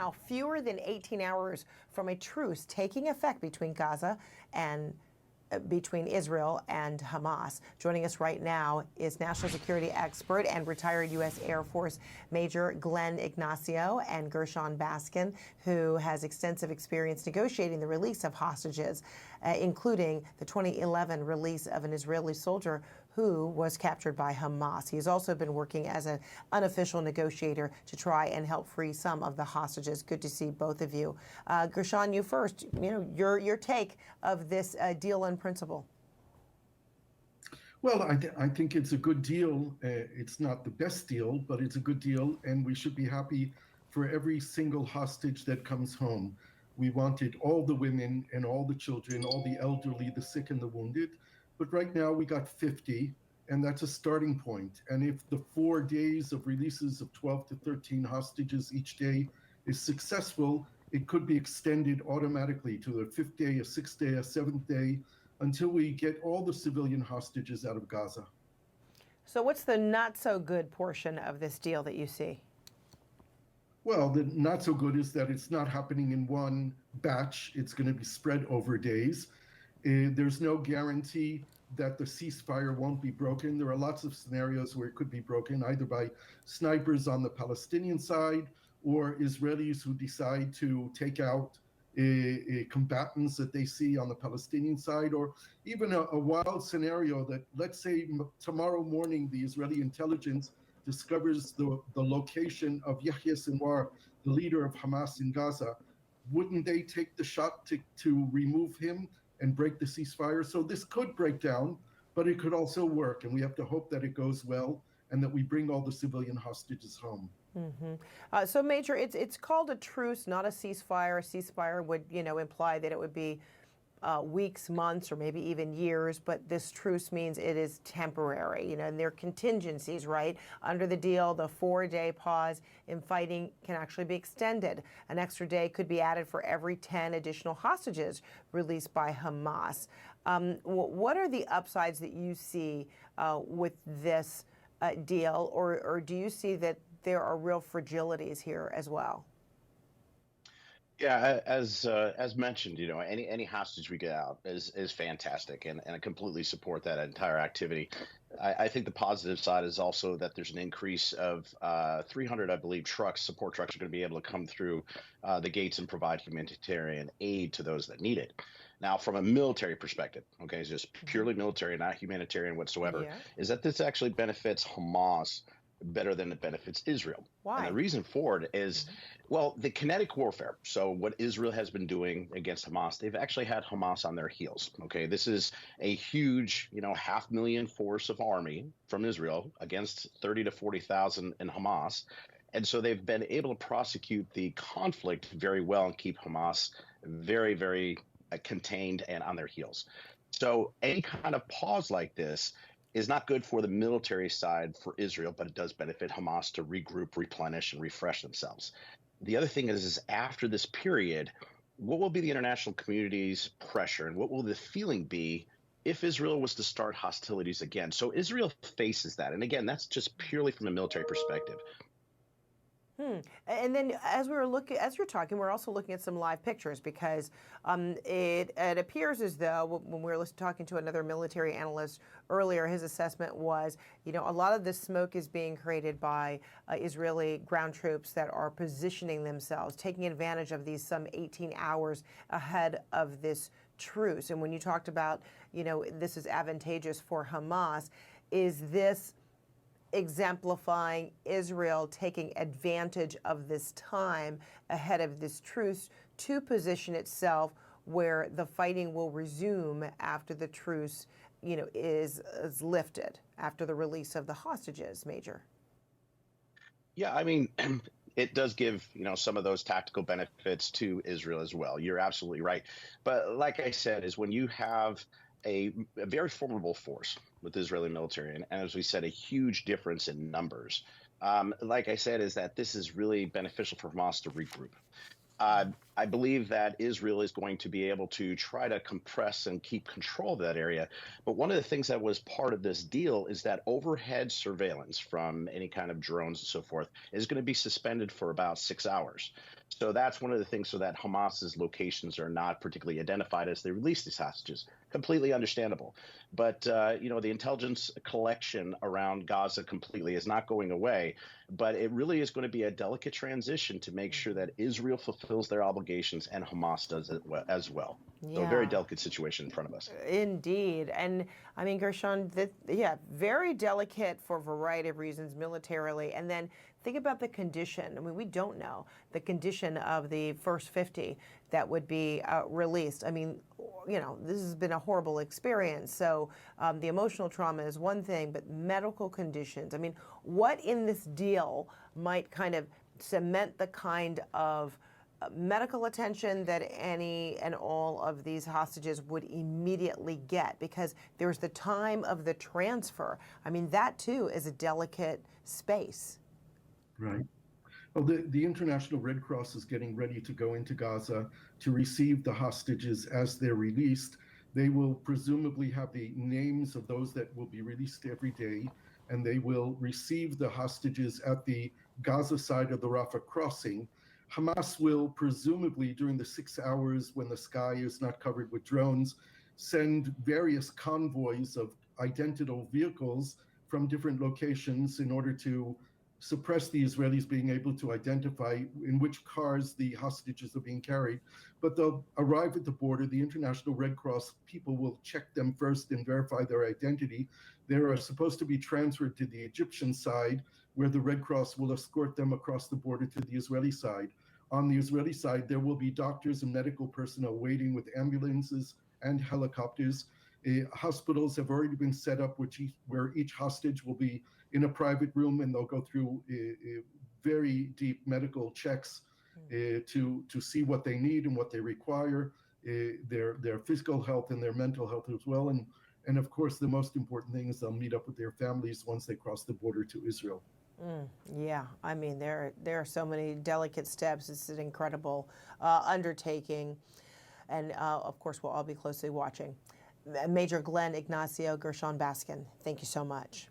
Now, fewer than 18 hours from a truce taking effect between Gaza and between Israel and Hamas. Joining us right now is national security expert and retired U.S. Air Force Major Glenn Ignacio and Gershon Baskin, who has extensive experience negotiating the release of hostages, including the 2011 release of an Israeli soldier who was captured by Hamas. He has also been working as an unofficial negotiator to try and help free some of the hostages. Good to see both of you. Gershon, you first. Your take of this deal in principle. Well, I think it's a good deal. It's not the best deal, but it's a good deal, and we should be happy for every single hostage that comes home. We wanted all the women and all the children, all the elderly, the sick and the wounded. But right now we got 50, and that's a starting point. And if the 4 days of releases of 12 to 13 hostages each day is successful, it could be extended automatically to a 5th day, a 6th day, a 7th day, until we get all the civilian hostages out of Gaza. So what's the not so good portion of this deal that you see? Well, the not so good is that it's not happening in one batch. It's going to be spread over days. There's no guarantee that the ceasefire won't be broken. There are lots of scenarios where it could be broken, either by snipers on the Palestinian side or Israelis who decide to take out combatants that they see on the Palestinian side, or even a wild scenario that, let's say tomorrow morning, the Israeli intelligence discovers the location of Yahya Sinwar, the leader of Hamas in Gaza. Wouldn't they take the shot to remove him and break the ceasefire? So this could break down, but it could also work. And we have to hope that it goes well and that we bring all the civilian hostages home. Mm-hmm. So, Major, it's called a truce, not a ceasefire. A ceasefire would, imply that it would be weeks, months, or maybe even years. But this truce means it is temporary, and there are contingencies, right? Under the deal, the 4-day pause in fighting can actually be extended. An extra day could be added for every 10 additional hostages released by Hamas. What are the upsides that you see with this deal, or do you see that there are real fragilities here as well? Yeah, as mentioned, any hostage we get out is fantastic, and I completely support that entire activity. I think the positive side is also that there's an increase of 300, I believe, support trucks are going to be able to come through the gates and provide humanitarian aid to those that need it. Now, from a military perspective, okay, it's just purely military, not humanitarian whatsoever, is that this actually benefits Hamas better than it benefits Israel. Why? And the reason for it is, well, the kinetic warfare. So what Israel has been doing against Hamas, they've actually had Hamas on their heels. Okay, this is a huge, 500,000 force of army from Israel against 30 to 40,000 in Hamas. And so they've been able to prosecute the conflict very well and keep Hamas very, very contained and on their heels. So any kind of pause like this is not good for the military side for Israel, but it does benefit Hamas to regroup, replenish, and refresh themselves. The other thing is after this period, what will be the international community's pressure, and what will the feeling be if Israel was to start hostilities again? So Israel faces that. And again, that's just purely from a military perspective. And then as you're talking, we're also looking at some live pictures, because it appears as though, when we were talking to another military analyst earlier, his assessment was, a lot of this smoke is being created by Israeli ground troops that are positioning themselves, taking advantage of these some 18 hours ahead of this truce. And when you talked about, this is advantageous for Hamas, is this exemplifying Israel taking advantage of this time ahead of this truce to position itself where the fighting will resume after the truce, is lifted, after the release of the hostages, Major? Yeah, I mean, it does give, some of those tactical benefits to Israel as well. You're absolutely right. But like I said, is when you have a very formidable force with the Israeli military, and as we said, a huge difference in numbers. Like I said, is that this is really beneficial for Hamas to regroup. I believe that Israel is going to be able to try to compress and keep control of that area. But one of the things that was part of this deal is that overhead surveillance from any kind of drones and so forth is going to be suspended for about 6 hours. So that's one of the things, so that Hamas's locations are not particularly identified as they release these hostages. Completely understandable. But, the intelligence collection around Gaza completely is not going away. But it really is going to be a delicate transition to make sure that Israel fulfills their obligations and Hamas does it as well. So a very Yeah. delicate situation in front of us. Indeed. And I mean, Gershon, very delicate for a variety of reasons militarily. And then think about the condition. I mean, we don't know the condition of the first 50 that would be released. I mean, this has been a horrible experience. So the emotional trauma is one thing, but medical conditions. I mean, what in this deal might kind of cement the kind of medical attention that any and all of these hostages would immediately get, because there's the time of the transfer. I mean, that too is a delicate space. Right. Well, the International Red Cross is getting ready to go into Gaza to receive the hostages as they're released. They will presumably have the names of those that will be released every day, and they will receive the hostages at the Gaza side of the Rafah crossing. Hamas will presumably, during the 6 hours when the sky is not covered with drones, send various convoys of identical vehicles from different locations in order to suppress the Israelis being able to identify in which cars the hostages are being carried. But they'll arrive at the border. The International Red Cross people will check them first and verify their identity. They are supposed to be transferred to the Egyptian side, where the Red Cross will escort them across the border to the Israeli side. On the Israeli side, there will be doctors and medical personnel waiting with ambulances and helicopters. Hospitals have already been set up where each hostage will be in a private room, and they'll go through very deep medical checks to see what they need and what they require, their physical health and their mental health as well. And of course, the most important thing is they'll meet up with their families once they cross the border to Israel. Yeah, I mean, there are so many delicate steps. It's an incredible undertaking. And of course, we'll all be closely watching. Major Glenn Ignacio Gershon Baskin, thank you so much.